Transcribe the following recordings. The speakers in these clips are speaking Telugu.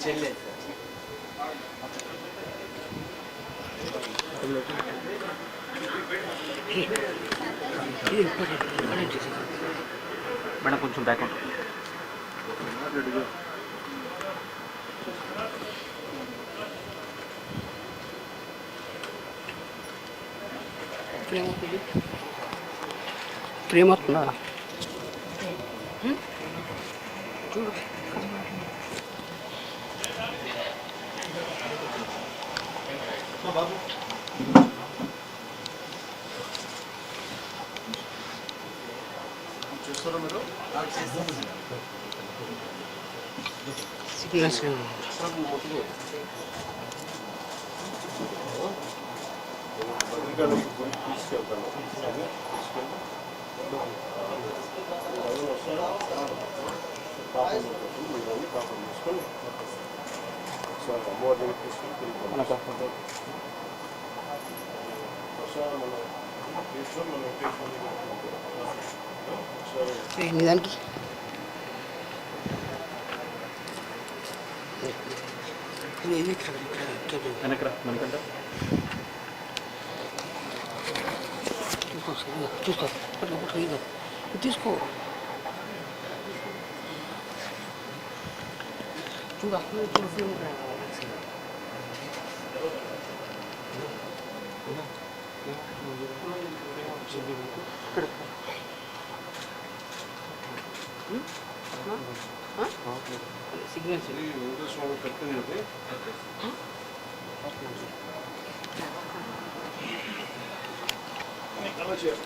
చెల్లె మేడం కొంచెం బ్యాక్ ఉంటుంది. ఫ్రేమ్ వస్తుందా చూడు. చూస్తారా మీరు? సిగ్నల్స్ తీసుకెళ్తాను. పాపం తీసుకొని సార్ అమ్మవారి తీసుకొని దానికి వెనకరా మనకంట చూసుకో తీసుకో చూడు అక్కడ చూడు సిగ్నల్స్ వెంకటేశ్వర కట్టినది అలా చేయాలి.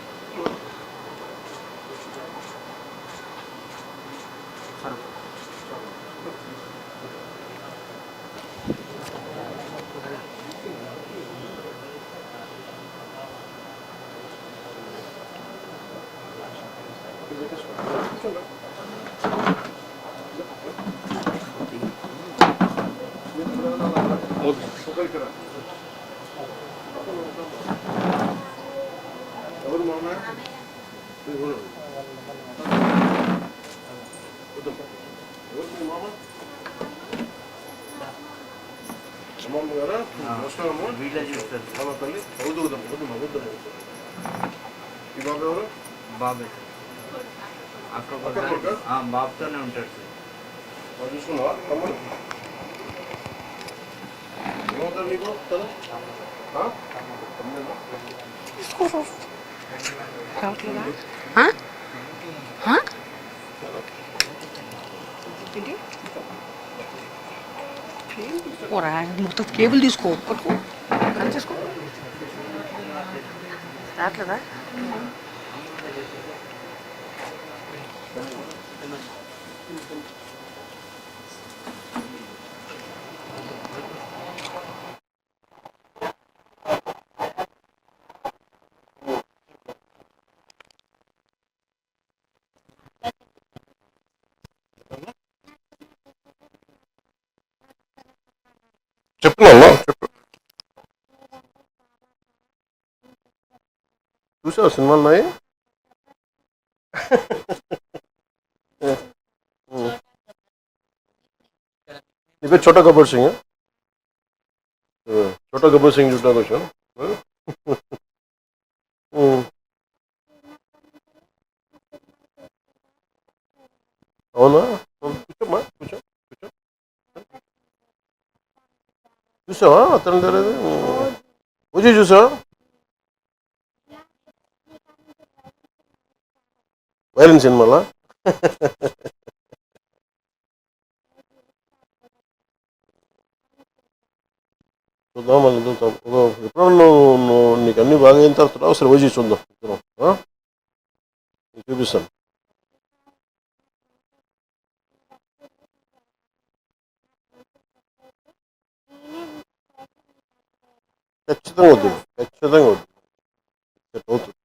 ఎవరు మామ? ఎవరు మీ మామ? అమ్మమ్మ గారా? నమస్కారము. వీళ్ళే చూస్తారు. అమ్మ తల్లి అవుతుందాం అవుతుంది. ఈ బాబు ఎవరు? బాబే అక్క బాబుతోనే ఉంటాడు సార్. చూసుకున్నావా తమ్ముడు? ఏమవుతాడు నీకు కదా? రావట్లేదా మొత్తం కేబుల్ తీసుకో పట్టుకో కనెక్ట్ చేసుకో రావట్లేదా చెప్తున్నా చెప్పు. చూసావా సినిమాలు ఉన్నాయి? నీ పేరు చోటా గబ్బర్ సింగ్? చోటా గబ్బర్ సింగ్ చూడడానికి వచ్చాను. అవునా? కూర్చోమ్మా కూర్చో కూర్చో. చూసావా అతను తెలియదు పూజ చూసావా? వైరన్ సినిమాలా? చూద్దాం మళ్ళీ చూద్దాం. ఎప్పుడన్నా నువ్వు నీకు అన్ని బాగా అయిన తర్వాత ఒకసారి ఓజీ చూద్దాం. నీకు చూపిస్తాను. ఖచ్చితంగా వద్దు ఖచ్చితంగా వద్దు అవుతుంది.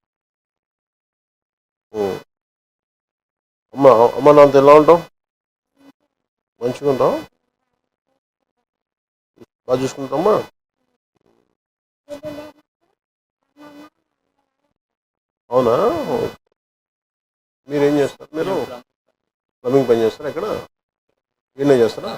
అమ్మ నాతో ఎలా ఉంటావు? మంచిగా ఉంటావు? బాగా చూసుకుంటామా? అవునా? మీరేం చేస్తారు? మీరు ప్లంబింగ్ పని చేస్తారా? ఎక్కడ ఏం చేస్తారా?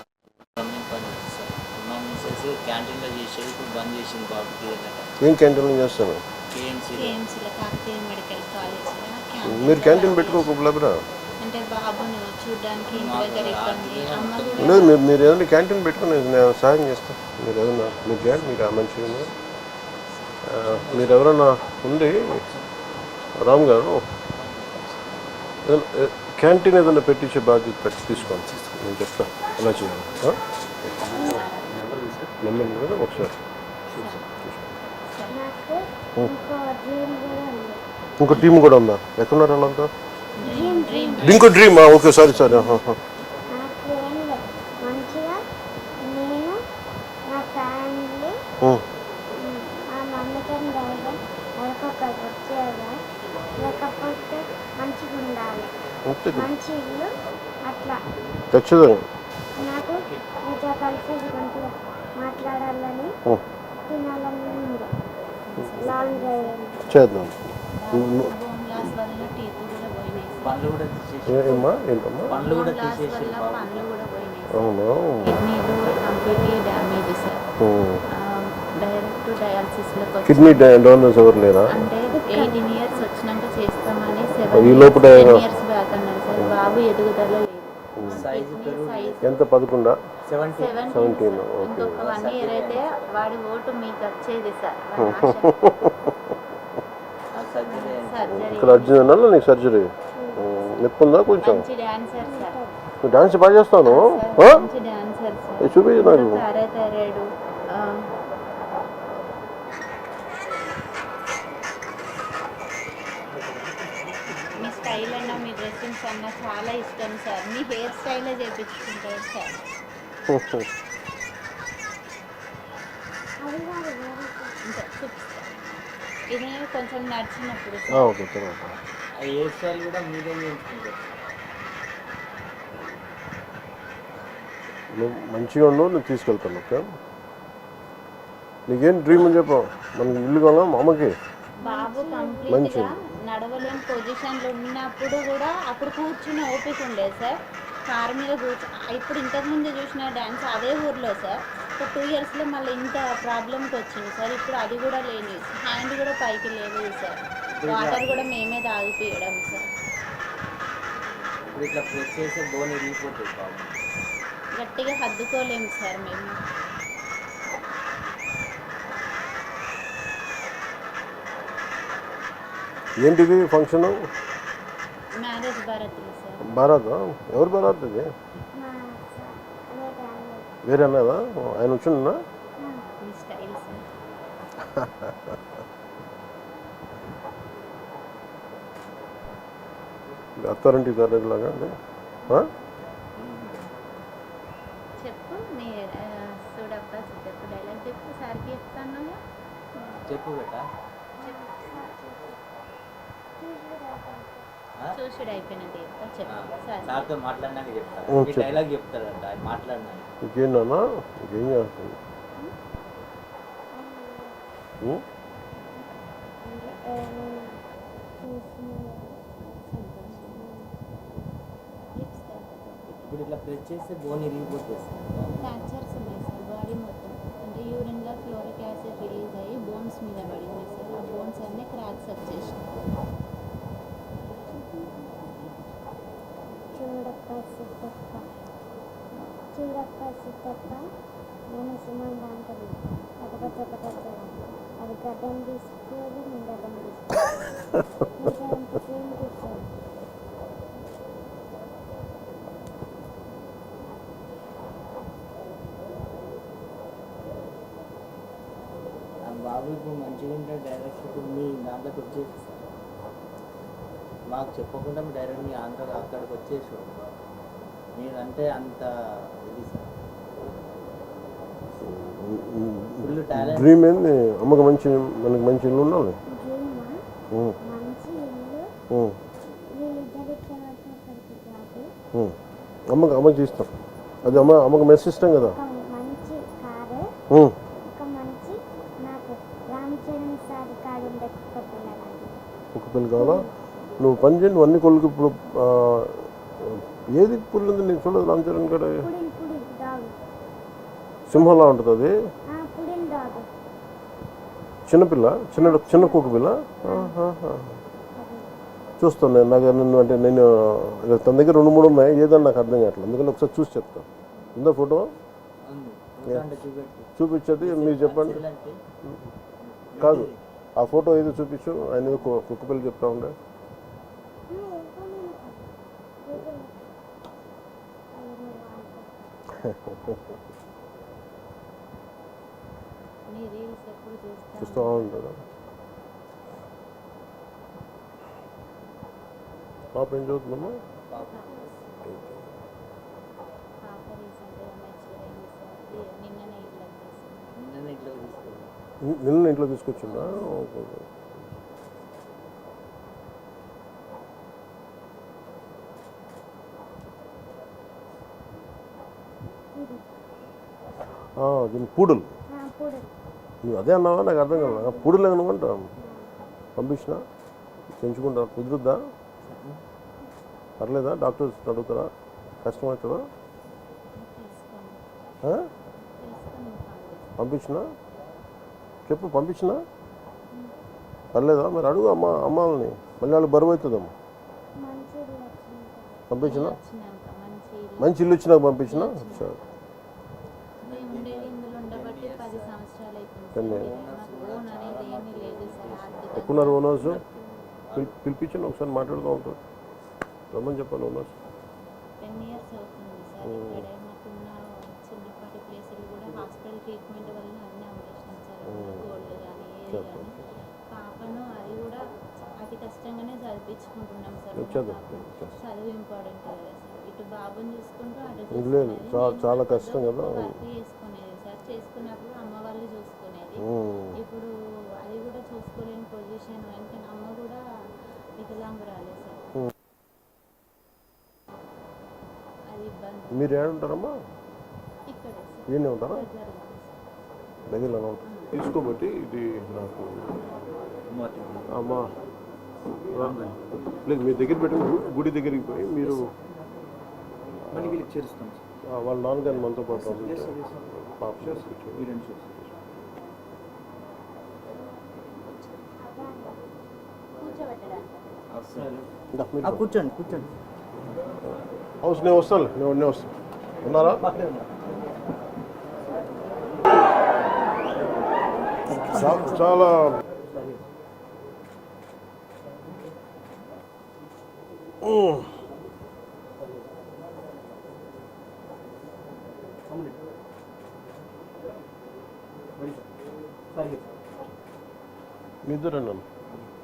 ప్లంబింగ్ పని చేస్తాను సార్. మా మిస్సెస్ క్యాంటీన్లో చేసేది ఇప్పుడు బంద్ చేసింది బాబుకి ఏదైనా ఏం క్యాంటీన్లో చేస్తారు? కేఎంసీలో కాకతీయ మెడికల్ కాలేజ్లో మీరు క్యాంటీన్ పెట్టుకోకపోలేరా? అంటే బాబును చూడడానికి ఇంటి దగ్గర ఇబ్బంది అమ్మ కూడా లేదు, మీరు ఏదైనా క్యాంటీన్ పెట్టుకుని నేను సహాయం చేస్తాను. మీరు ఏదైనా మీరు చేయండి, మీకు మంచిగా మీరు ఎవరైనా ఉండి రామ్ గారు క్యాంటీన్ ఏదైనా పెట్టించే బాధ్యత తీసుకోండి. నేను చెప్తాను ఎలా చేయాలి. నెంబర్ కదా ఒకసారి ఇంకో టీం కూడా ఉందా? ఎక్కడున్నారు వాళ్ళంతా? ఇంకో డ్రీమ్. Okay, sorry. మంచిగా నేను నా ఫ్యామిలీ మా మమ్మీకి డాడీ ఎవరికొకరికి వచ్చేదా లేకపోతే మంచిగా ఉండాలి, మంచి ఇల్లు అట్లా ఖచ్చితంగా నాకు మీతో కలిసి మంచిగా మాట్లాడాలని తినాలని ఉంది. లాంగ్ డ్రైవ్ చేద్దాం. బోన్ లాస్ వల్ల టీత్ కూడా పోయినాయి సార్. పనులు కూడా తీసేసి ఏంటమ్మా? పనులు కూడా బోన్ లాస్ తీసేసి వల్ల పనులు కూడా పోయినాయి సార్. అవునా? కిడ్నీలు కంప్లీట్లీ డ్యామేజ్ సార్. డైరెక్ట్ డయాలసిస్లోకి వచ్చి కిడ్నీ డోనర్స్ ఎవరు లేరా? అంటే 18 years వచ్చినాక చేస్తామని ఈ లోపల 7 years బ్యాక్ అన్నారు సార్. బాబు ఎదుగుదల లేదు. సైజు పెరుగు ఎంత? 11? 17 17. ఇంకొక 1 year అయితే వాడి ఓటు మీకు వచ్చేది సార్. సర్జరీ సర్జరీ ఇక్కడ అర్జున్ నీకు సర్జరీ నొప్పి ఉందా కొంచెం? మంచి డాన్సర్ సార్. నువ్వు డాన్స్ బాగా చేస్తాను. మంచి డాన్సర్ సార్. చూపించు నాకు. పారాథైరాయిడ్ మీ స్టైల్ అన్న మీ డ్రెస్సింగ్స్ అన్న చాలా ఇష్టం సార్. మీ హెయిర్ స్టైలే చేయించుకుంటారు సార్. ఇంకా చూపిస్తాను. ఇది కొంచెం నడిచినప్పుడు సార్. ఓకే, తర్వాత ఆ హెయిర్ స్టైల్ కూడా మీరే చేయించుకుంటారు. నువ్వు మంచిగా ఉండవు, నువ్వు తీసుకెళ్తాను. ఓకే, నీకేం డ్రీమ్ అని చెప్పు. మనకి ఇల్లు కావాలా మా అమ్మకి? బాబు కంప్లీట్గా నడవలేని పొజిషన్లో ఉన్నప్పుడు కూడా అప్పుడు కూర్చుని ఓపిక ఉండేది సార్. కారు మీద ఇప్పుడు ఇంతకుముందు చూసిన డ్యాన్స్ అదే ఊర్లో సార్. ఒక 2 yearsలో మళ్ళీ ఇంత ప్రాబ్లంకి వచ్చింది సార్. ఇప్పుడు అది కూడా లేని, హ్యాండ్ కూడా పైకి లేదు సార్. వాటర్ కూడా మేమే తాగిపోయడం సార్. ఇప్పుడు ఇట్లా ప్రెస్ చేస్తే బోన్ ఇరిగిపోతుంది బాబు. గట్టిగా హద్దుకోలేము సార్ మేము. ఏంటిది ఫంక్షన్? మ్యారేజ్ భారత్లో సార్. భారత్? ఎవరు భారత్? ఇది మా వేరే అన్నదా? ఆయన వచ్చిండా? మీ స్టైల్ సార్. అత్తారింటి లాగా అండి. చెప్పు మీ చూడబ్బా చెప్పు డైలాగ్ చెప్పు. సార్కి చెప్తాను. చెప్పు బేటా. చూసుడు అయిపోయినట్టు చెప్తా. చెప్పు సార్. సార్తో మాట్లాడినాక చెప్తాను. చెప్పు. ఈ డైలాగ్ చెప్తాడంట ఆయన మాట్లాడినాక. ఇంకేంటన్నా? ఇంకేం చేస్తుంది? ఇప్పుడు ఇట్లా ప్రెస్ చేస్తే బోన్ ఇరిగిపోతుంది సార్. ఫ్రాక్చర్స్ ఉన్నాయి సార్ బాడీ మొత్తం. అంటే యూరిన్లో క్లోరిక్ యాసిడ్ రిలీజ్ అయ్యి బోన్స్ మీద పడింది సార్. ఆ బోన్స్ అన్నీ క్రాక్స్ వచ్చేసాయి. చూడప్ప సిద్ధప్ప నేను సుమంగా అంటుంది. ఒకటి అది గడ్డం తీసుకోవాలి, నేను గడ్డం తీసుకోవాలి. సేమ్ తీసుకోవాలి. ఆ బాబు ఇప్పుడు మంచిగా ఉంటే డైరెక్ట్ ఇప్పుడు మీ దాంట్లోకి వచ్చేసి సార్. మాకు చెప్పకుండా డైరెక్ట్ మీ ఆంధ్ర అక్కడికి వచ్చేసి మీరంటే అంత ఇది సార్. Full talent. డ్రీమ్ ఏంది? అమ్మకి మనకి మంచి ఇల్లు ఉండాలి. డ్రీమా? మంచి ఇల్లు, వీళ్ళిద్దరు అమ్మకి తీస్తాం. అది అమ్మకి మెస్ ఇష్టం కదా. ఒక మంచి కారు, ఒక మంచి నాకు రామ్ చరణ్ సార్ కాడు ఉండే కుక్క పిల్లలు. కుక్క పిల్ల కావాలా? నువ్వు పని చేయండి, నువ్వు అన్ని కోళ్ళకి ఇప్పుడు ఏది పుల్లి ఉంది నేను చూడదు. రామ్ చరణ్ గడ పుడిన్ పుడిన్ డాగ్. సింహంలా ఉంటుంది అది, పుడిన్ డాగ్. చిన్నపిల్ల, చిన్న కుక్క పిల్ల. చూస్తాను నేను, నాకు నన్ను అంటే నేను తన దగ్గర 2-3 ఉన్నాయి, ఏదన్నా నాకు అర్థం కావట్లేదు. అందుకని ఒకసారి చూసి చెప్తాను. ఉందా ఫోటో? ఉంది. ఫోటో అంటే చూపెట్టు. చూపించేది మీరు చెప్పండి. చెల్లంటే కాదు, ఆ ఫోటో ఏదో చూపించు. ఆయన ఏదో కుక్క పిల్ల చెప్తా ఉండే. నీ రీల్స్ ఎప్పుడు చూస్తూ ఉంటాడు. పాప ఏం చదువుతుందమ్మా? పాప రీసెంట్గా మెచ్యూర్ అయింది సార్. నిన్ననే ఇట్లా తీసుకున్నాను. నిన్న ఇంట్లో తీసుకోవాలి. నిన్న ఇంట్లో తీసుకొచ్చిందా? ఓకే. దీని పూడలు. పుడిన్. నువ్వు అదే అన్నావా? నాకు అర్థం కాదు. పూడలు ఏమనుకుంటా పంపించిన పెంచుకుంటా కుదురుద్దా? పర్లేదా? డాక్టర్స్ అడుగుతారా? కష్టమవుతుందా? పంపించిన చెప్పు, పంపించిన పర్లేదా? మరి అడుగు అమ్మాలని, మళ్ళీ వాళ్ళు బరువు అవుతుందమ్మా. మంచిది వచ్చింది. పంపించిన వచ్చినాక మంచి ఇల్లు వచ్చినాక పంపించిన. సరే, మేము ఉండేది ఇందులో ఉండబట్టి 10 సంవత్సరాలు అవుతుంది కానీ సార్. మాకు ఓన్ అనేది ఏమీ లేదు సార్. ఆర్థికంగా ఎక్కున్నారు ఓనర్స్. పిలిపించండి, ఒకసారి మాట్లాడుతూ ఉంటారు. రమ్మని చెప్పాను ఓనర్స్. 10 years అవుతుంది సార్. ఇక్కడే మాకున్న చిన్నపాటి ప్లేసులు కూడా హాస్పిటల్ ట్రీట్మెంట్ వల్ల అన్నీ అమ్మేసినాం సార్. గోల్డ్ కానీ ఏది కానీ. పాపను అది కూడా అతి కష్టంగానే చదివించుకుంటున్నాం సార్. మా చదువు, పాప చదువు ఇంపార్టెంట్ కదా సార్. ఇటు బాబుని చూసుకుంటూ అటు లేదు, చూసుకునేది. చాలా నేను కష్టం కదా. వర్క్ చేసుకునేది సార్. చేసుకున్నప్పుడు అమ్మ వాళ్ళు చూసుకునేది. ఇప్పుడు అది కూడా చూసుకోలేని పొజిషన్. ఎందుకంటే అమ్మ కూడా వికలాంగురాలే సార్. అది ఇబ్బంది. మీరు ఏడుంటారమ్మా? ఇక్కడే సార్. ఈయనే ఉంటారా? దగ్గరలోనే సార్. దగ్గరలో ఉంటారు. తీసుకోబట్టి ఇది నాకు అమ్మా లేదు, మీ దగ్గర పెట్టి గుడి దగ్గరికి పోయి మీరు మళ్ళీ వీళ్ళకి చేరుస్తాం సార్. వాళ్ళ నాన్నగారిని మనతో పాటు పాప ఈ 2 షూస్. కూర్చోబెట్టడానికి కూర్చోండి కూర్చోండి. హౌస్ నేను వస్తాను, నేను వస్తాను. ఉన్నారా? చాలా మీ ఇద్దరే నన్ను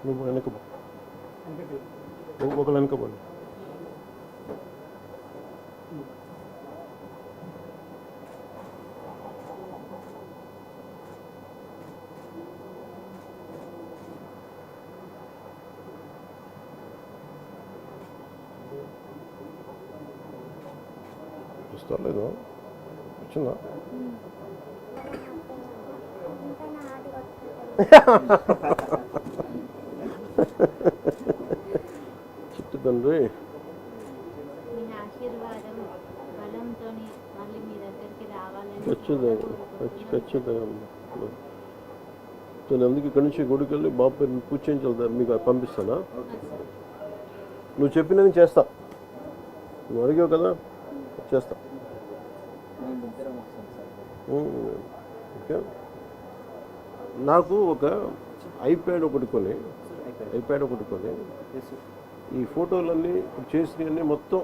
నువ్వు వెనకబో, ఒకళ్ళు వెనకబోండి. వస్తా లేదు? వచ్చిందా? ఇంకా నా హార్ట్ కొట్టుకుంటుంది. చిట్టు తండ్రి, మీ ఆశీర్వాదం బలంతో మళ్ళీ మీ దగ్గరికి రావాలని ఖచ్చితంగా నేను అందుకే ఇక్కడి నుంచి గుడికి వెళ్ళి బాబు పేరు పూజ చేయించాలి. మీకు పంపిస్తానా? నువ్వు చెప్పినది చేస్తా. నువ్వు అడిగావు కదా, చేస్తా. మేమిద్దరం వస్తాం సార్. ఓకే. నాకు ఒక ఐప్యాడ్ ఒకటి కొని ఈ ఫోటోలన్నీ చేసినవన్నీ మొత్తం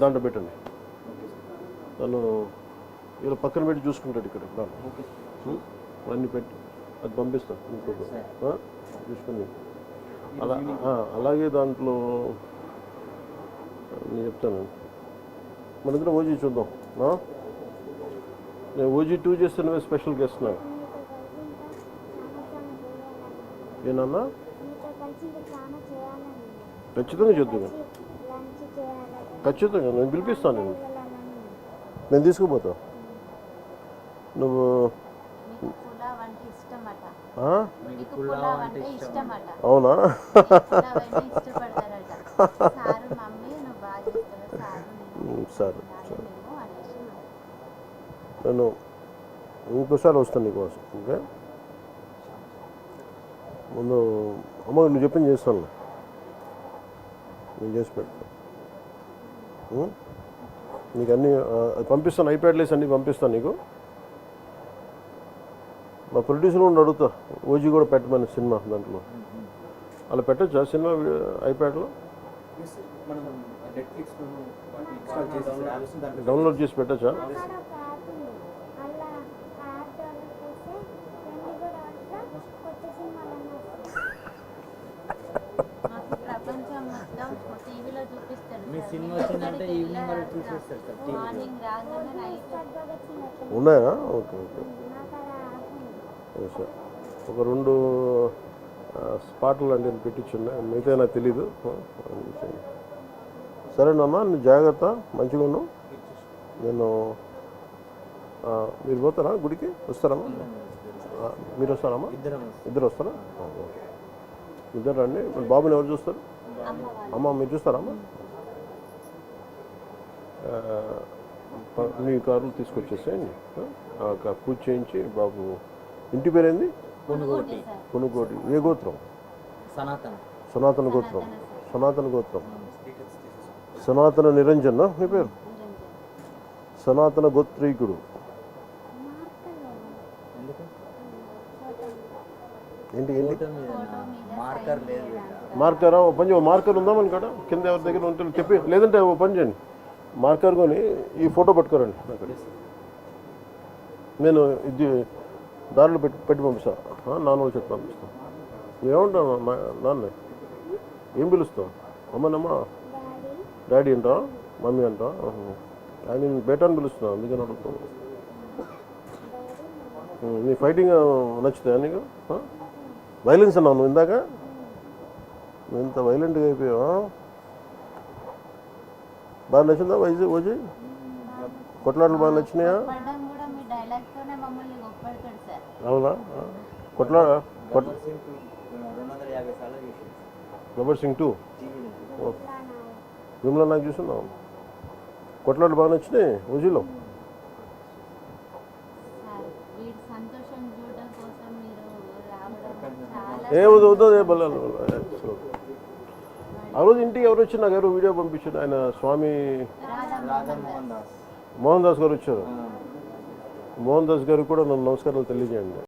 దాంట్లో పెట్టండి. తను ఇలా పక్కన పెట్టి చూసుకుంటాడు ఇక్కడ దాంట్లో. అన్నీ పెట్టి అది పంపిస్తాను ఇంకొక చూసుకుని. అలాగే దాంట్లో నేను చెప్తాను. మన దగ్గర ఓజీ చూద్దాం. నేను ఓజీ 2 చేస్తే నువ్వే స్పెషల్ గెస్ట్ నాకు. ఏనన్నా? ఖచ్చితంగా చేద్దాం. ఖచ్చితంగా నేను పిలిపిస్తాను. నేను తీసుకుపోతా. నువ్వు మీకు పులావ్ అంటే ఇష్టమట. ఆ? మీకు పులావ్ అంటే ఇష్టమట. అవునా? పులావ్ అంటే ఇష్టపడతారట. సార్ మమ్మీ నువ్వు బాగా చేస్తావు సార్ సరే సరే మేము అనేసి నేను ఇంకోసారి వస్తాను నీకోసం ఓకే ముందు అమ్మ నువ్వు చెప్పింది చేస్తాను నేను చేసి పెడతాను నీకు అన్నీ పంపిస్తాను ఐప్యాడ్లేసి అన్నీ పంపిస్తాను నీకు మా ప్రొడ్యూసర్ కూడా అడుగుతా ఓజీ కూడా పెట్టమని సినిమా దాంట్లో అలా పెట్టచ్చా సినిమా ఐప్యాడ్లో మనం నెట్ఫ్లిక్స్లో ఇన్స్టాల్ చేసి దాంట్లో డౌన్లోడ్ చేసి పెట్టచ్చా అక్కడ ఒక యాప్ ఉంది అలా యాప్ డౌన్లోడ్ చేస్తే 24 అవర్స్లో కొత్త సినిమాలన్నీ వస్తాయి. మాకు ప్రపంచం మొత్తం టీవీలో చూపిస్తారు మీ సార్. సినిమా మేము వచ్చిందంటే ఎక్కడికి ఈవినింగ్ వరకు వెళ్ళాలి చూసేస్తారు సార్ టీవీలో. మార్నింగ్ రాగానే నైట్ భగత్ సింగ్ వచ్చింది ఉన్నాయా ఓకే ఓకే నాకు అలా యాప్ ఉంది. సార్ ఒక 2 స్పాట్లు లాంటివి పెట్టించున్నా మిగతా నాకు తెలీదు సరేనమ్మా నువ్వు జాగ్రత్త మంచిగా ఉన్నావు నేను మీరు పోతారా గుడికి వస్తారమ్మా మీరు వస్తారమ్మా ఇద్దరం ఇద్దరు వస్తారా ఇద్దరు రండి మరి బాబుని ఎవరు చూస్తారు అమ్మ వాళ్ళు అమ్మ మీరు చూస్తారమ్మా మీ కారులు తీసుకొచ్చేసేయండి పూజ చేయించి బాబు ఇంటి పేరేంది కొనుగోటి సార్ కొనుగోటి ఏ గోత్రం సనాతన సనాతన గోత్రం సనాతన గోత్రం సనాతన నిరంజన్ మీ పేరు నిరంజన్ సనాతన గోత్రీకుడు ఎందుకు ఏంటి ఏంటి ఫోటో మీద మార్కర్ లేదు బిడ్డ. మార్కరా ఓ పని చేయి, మార్కర్ ఉందా మన కాడ కింద ఎవరి దగ్గర ఉంటే చెప్పి లేదంటే ఓ పని చేయండి మార్కర్ కొని ఈ ఫోటో పట్టుకోరండి నాకు నేను ఇది దారిలో పెట్టి పంపిస్తాను నాన్న వాళ్ళు చెప్పి పంపిస్తాను ఏమంటాను నాన్న ఏం పిలుస్తావు అమ్మనమ్మా డాడీ అంటా మమ్మీ అంటా ఆయన బేటా అని పిలుస్తున్నాను అందుకని అడుగుతాను నీ ఫైటింగ్ నచ్చుతాయా నీకు వైలెన్స్ అన్నావు నువ్వు ఇందాక నువ్వు ఇంత వైలెంట్గా అయిపోయావా బాగా నచ్చిందా ఓజీ కొట్లాటలు బాగా నచ్చినాయా పడడం కూడా మీ డైలాగ్ తోనే మమ్మల్ని గొప్పడతాడు సార్ అవునా గబ్బర్ సింగ్ 250 సార్లు చూసాను గబ్బర్ సింగ్ 2 టీవీలో. విమలా నాకు చూస్తున్నావు కొట్లాటలు బాగా నచ్చినాయి ఓజీలో సార్ వీడి సంతోషం చూడడం కోసం మీరు రావడం చాలా ఏ వద్దు బల్లాలి ఆ రోజు ఇంటికి ఎవరు వచ్చి నాకు ఎవరు వీడియో పంపించారు ఆయన స్వామి రాధా మోహన్ దాస్ మోహన్ దాస్ గారు వచ్చారు మోహన్ దాస్ గారికి కూడా నన్ను నమస్కారాలు తెలియజేయండి